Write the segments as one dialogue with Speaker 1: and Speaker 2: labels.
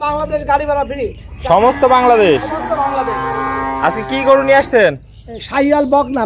Speaker 1: বাংলাদেশ গাড়ি ভাড়া ফ্রি।
Speaker 2: সমস্ত বাংলাদেশ। আজকে কি গরু নিয়ে আসছেন?
Speaker 1: শাহিয়াল বকনা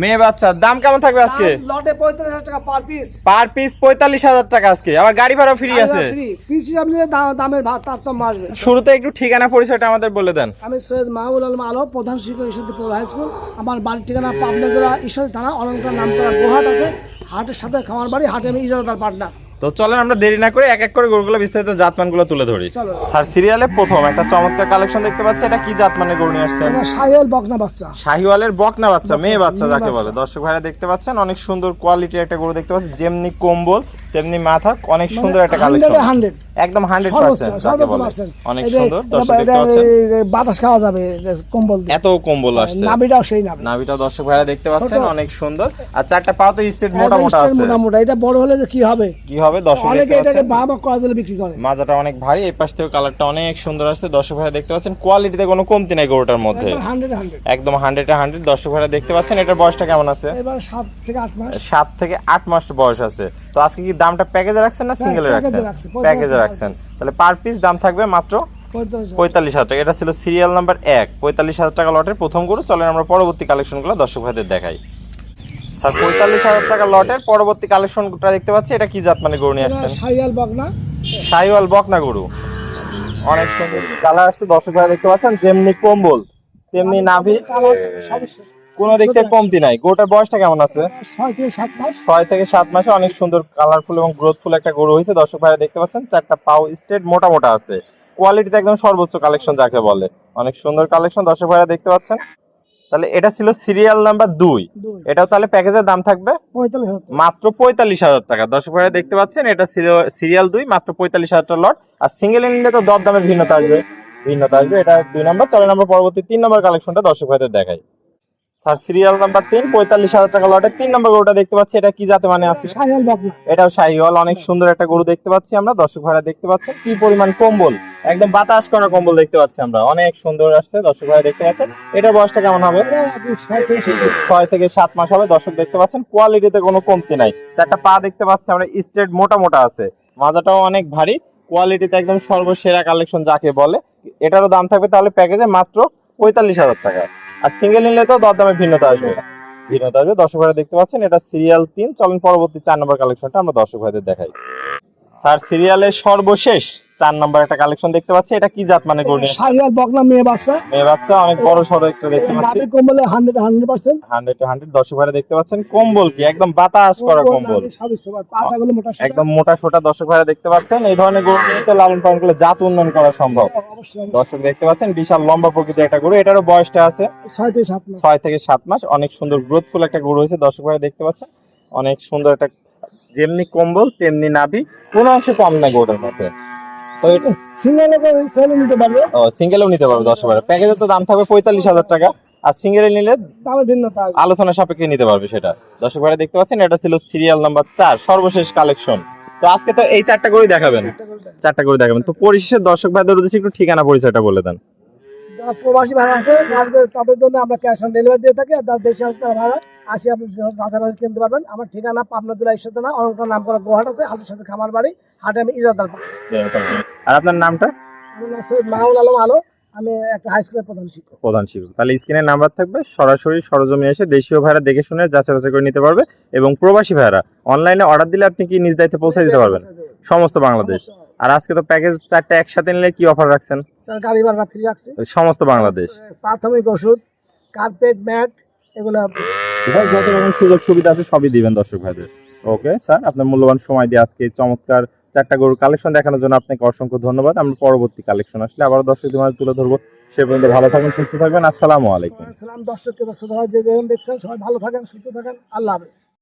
Speaker 1: মেয়ে বাচ্চা।
Speaker 2: দাম কেমন থাকবে আজকে?
Speaker 1: লটে 45,000 টাকা পার পিস।
Speaker 2: পার পিস 45,000 টাকা আজকে। আবার গাড়ি ভাড়া ফ্রি আছে।
Speaker 1: পিস হিসাব নিয়ে দামের তারতম্য আসবে।
Speaker 2: শুরুতে একটু ঠিকানা পরিচয়টা আমাদের বলে দেন।
Speaker 1: আমি সৈয়দ মাহবুব আলম আলো, প্রধান শিক্ষক ঈশ্বরদীপুর হাই স্কুল। আমার বাড়ির ঠিকানা পাবনা জেলা ঈশ্বরদী থানা অলঙ্কার নামকরা গোহাট আছে। হাটের সাথে খামার বাড়ি, হাটে আমি ইজারাদার পার্টনার।
Speaker 2: তো চলেন আমরা দেরি না করে এক এক করে গরুগুলো বিস্তারিত জাতমানগুলো তুলে ধরি। স্যার, সিরিয়ালে প্রথম একটা চমৎকার কালেকশন দেখতে পাচ্ছি। এটা কি জাতমানের গরু নিয়ে আসছেন?
Speaker 1: শাহিওয়াল বকনা বাচ্চা।
Speaker 2: শাহিওয়ালের বকনা বাচ্চা, মেয়ে বাচ্চা যাকে বলে। দর্শক ভাইরা দেখতে পাচ্ছেন অনেক সুন্দর কোয়ালিটির একটা গরু দেখতে পাচ্ছি। যেমনি কম্বল তেমনি মাথা, অনেক সুন্দর একটা কালেকশন। একদম 100% যাকে বলে। অনেক সুন্দর। দর্শক দেখতে পাচ্ছেন
Speaker 1: বাতাস খাওয়া যাবে কম্বল দিয়ে।
Speaker 2: এত কম্বল আসছে।
Speaker 1: নাভিটাও সেই নাভি।
Speaker 2: নাভিটা দর্শক ভাইরা দেখতে পাচ্ছেন অনেক সুন্দর। আর চারটা পা তো স্ট্রেট মোটা মোটা আছে।
Speaker 1: মোটা এটা বড় হলে যে কি হবে?
Speaker 2: কি হবে দর্শক
Speaker 1: অনেকে এটাকে বাবা করা দিলে বিক্রি করে।
Speaker 2: মাজাটা অনেক ভারী, এই পাশ থেকে কালারটা অনেক সুন্দর আসছে। দর্শক ভাইরা দেখতে পাচ্ছেন কোয়ালিটিতে কোনো কমতি নাই গরুটার মধ্যে। একদম 100 দর্শক ভাইরা দেখতে পাচ্ছেন। এটার বয়সটা কেমন আছে?
Speaker 1: এবার 7 থেকে 8 মাস।
Speaker 2: 7 থেকে 8 মাস বয়স আছে। তো আজকে কি দামটা প্যাকেজে রাখছেন না সিঙ্গেলে রাখছেন? প্যাকেজে রাখছেন। তাহলে পার পিস দাম থাকবে মাত্র 45,000 টাকা। এটা ছিল সিরিয়াল নাম্বার 1, 45,000 টাকা লটের প্রথম গরু। চলেন আমরা পরবর্তী কালেকশনগুলো দর্শক ভাইদের দেখাই। স্যার, 45,000 টাকা লটের পরবর্তী কালেকশনটা দেখতে পাচ্ছি। এটা কি জাত মানে গরু নিয়ে আসছেন?
Speaker 1: শাহিওয়াল বকনা।
Speaker 2: শাহিওয়াল বকনা গরু, অনেক সুন্দর কালার আসছে। দর্শক ভাই দেখতে পাচ্ছেন যেমনি কম্বল তেমনি নাভি, কোনো দিক থেকে কমতি নাই। গরুটার বয়সটা কেমন আছে?
Speaker 1: 6 থেকে 7 মাস।
Speaker 2: 6 থেকে 7 মাসে অনেক সুন্দর কালারফুল এবং গ্রোথফুল একটা গরু হয়েছে। দর্শক ভাই দেখতে পাচ্ছেন চারটা পাও স্ট্রেট মোটা মোটা আছে। কোয়ালিটিতে একদম সর্বোচ্চ কালেকশন যাকে বলে। অনেক সুন্দর কালেকশন দর্শক ভাইরা দেখতে পাচ্ছেন। তাহলে এটা ছিল সিরিয়াল নাম্বার 2। এটাও তাহলে প্যাকেজের দাম থাকবে মাত্র 45,000 টাকা। দর্শক ভাইরা দেখতে পাচ্ছেন এটা সিরিয়াল 2, মাত্র 45,000 টাকা লট। আর সিঙ্গেল নিলে তো দর দামের ভিন্নতা আসবে। এটা 2 নাম্বার। চলেন আমরা পরবর্তী 3 নম্বর কালেকশনটা দর্শক ভাইদের দেখাই। স্যার, সিরিয়াল নাম্বার 3, 45,000 টাকা লটের 3 নম্বর গরুটা দেখতে পাচ্ছি। এটা কি জাতে মানে আছে?
Speaker 1: শাহিওয়াল বকনা।
Speaker 2: এটাও শাহিওয়াল, অনেক সুন্দর একটা গরু দেখতে পাচ্ছি আমরা। দর্শক ভাইরা দেখতে পাচ্ছেন কি পরিমাণ কম্বল, একদম বাতাস করা কম্বল দেখতে পাচ্ছি আমরা। অনেক সুন্দর আসছে দর্শক ভাইরা দেখতে পাচ্ছেন। এটার বয়সটা কেমন হবে? 6 থেকে 7 মাস হবে। দর্শক দেখতে পাচ্ছেন কোয়ালিটিতে কোনো কমতি নাই। চারটা পা দেখতে পাচ্ছি আমরা স্ট্রেট মোটা মোটা আছে। মাজাটাও অনেক ভারী। কোয়ালিটিতে একদম সর্বসেরা কালেকশন যাকে বলে। এটারও দাম থাকবে তাহলে প্যাকেজে মাত্র 45,000 টাকা। আর সিঙ্গেল নিলে তো দরদামে ভিন্নতা আসবে। দর্শক ভাইরা দেখতে পাচ্ছেন এটা সিরিয়াল 3। চলেন পরবর্তী 4 নম্বর কালেকশনটা আমরা দর্শক ভাইদের দেখাই। স্যার, সিরিয়ালের সর্বশেষ 4 নম্বর একটা কালেকশন দেখতে পাচ্ছি। এটা কি জাত মানে গরু?
Speaker 1: শাহিওয়াল বকনা মেয়ে বাচ্চা,
Speaker 2: অনেক বড় সরো একটা দেখতে পাচ্ছি।
Speaker 1: নাভি কম্বলে 100%।
Speaker 2: দর্শক ভাইরা দেখতে পাচ্ছেন কম্বল কি একদম বাতাস করা কম্বল, একদম মোটা সোটা। দর্শক ভাইরা দেখতে পাচ্ছেন এই ধরনের গরু নিয়ে তো লালন পালন করলে জাত উন্নয়ন করা সম্ভব। দর্শক দেখতে পাচ্ছেন বিশাল লম্বা প্রকৃতির একটা গরু। এটারও বয়সটা আছে 6 থেকে 7 মাস। অনেক সুন্দর গ্রোথফুল একটা গরু হয়েছে। দর্শক ভাইরা দেখতে পাচ্ছেন অনেক সুন্দর একটা, যেমনি কম্বল তেমনি নাভি, কোনো অংশে কম নাই গরুটার মধ্যে। সিঙ্গেলও নিতে পারবে দর্শক ভাইরা। প্যাকেজের তো দাম থাকবে 45,000 টাকা। আর সিঙ্গেলে নিলে আলোচনা সাপেক্ষে নিতে পারবে সেটা। দর্শক ভাইরা দেখতে পাচ্ছেন এটা ছিল সিরিয়াল নাম্বার 4, সর্বশেষ কালেকশন। তো আজকে তো এই 4টা করে দেখাবেন। তো পরিশেষে দর্শক ভাইদের উদ্দেশ্যে একটু ঠিকানা পরিচয়টা বলে দেন।
Speaker 1: যারা প্রবাসী ভাড়া আছে তাদের জন্য আমরা ক্যাশ অন ডেলিভারি দিয়ে থাকি। আর যারা দেশে আছে তারা ভাড়া আসি আপনি যাচাই কিনতে পারবেন। আমার ঠিকানা পাবনা জেলা ঈশ্বরদী থানা অলঙ্কার নামকরা গোহাট আছে, হাটের সাথে খামার বাড়ি, হাটে আমি ইজারাদার।
Speaker 2: আর আপনার নামটা?
Speaker 1: আমার নাম সৈয়দ মাহবুব আলম আলো, আমি একটা হাই স্কুলের প্রধান শিক্ষক।
Speaker 2: তাহলে স্ক্রিনে নাম্বার থাকবে, সরাসরি সরজমিনে এসে দেশীয় ভাড়া দেখে শুনে যাচাই বাছাই করে নিতে পারবে। এবং প্রবাসী ভাড়া অনলাইনে অর্ডার দিলে আপনি কি নিজ দায়িত্বে পৌঁছে দিতে পারবেন সমস্ত বাংলাদেশ। আর আজকে তো প্যাকেজ 4টা একসাথে নিলে কি অফার রাখছেন?
Speaker 1: গাড়ি ভাড়া ফ্রি রাখছি
Speaker 2: সমস্ত বাংলাদেশ।
Speaker 1: প্রাথমিক ওষুধ, কার্পেট, ম্যাট, এগুলো
Speaker 2: যত রকম সুযোগ সুবিধা আছে সবই দিবেন দর্শক ভাইদের। ওকে স্যার, আপনার মূল্যবান সময় দিয়ে আজকে চমৎকার 4টা গরুর কালেকশন দেখানোর জন্য আপনাকে অসংখ্য ধন্যবাদ। আমরা পরবর্তী কালেকশন আসলে আবার দর্শকদের মাঝে তুলে ধরবো। সে পর্যন্ত ভালো থাকবেন, সুস্থ থাকবেন। আসসালামু আলাইকুম।
Speaker 1: দর্শককে যে দেখছেন সবাই ভালো থাকেন, সুস্থ থাকেন। আল্লাহ হাফেজ।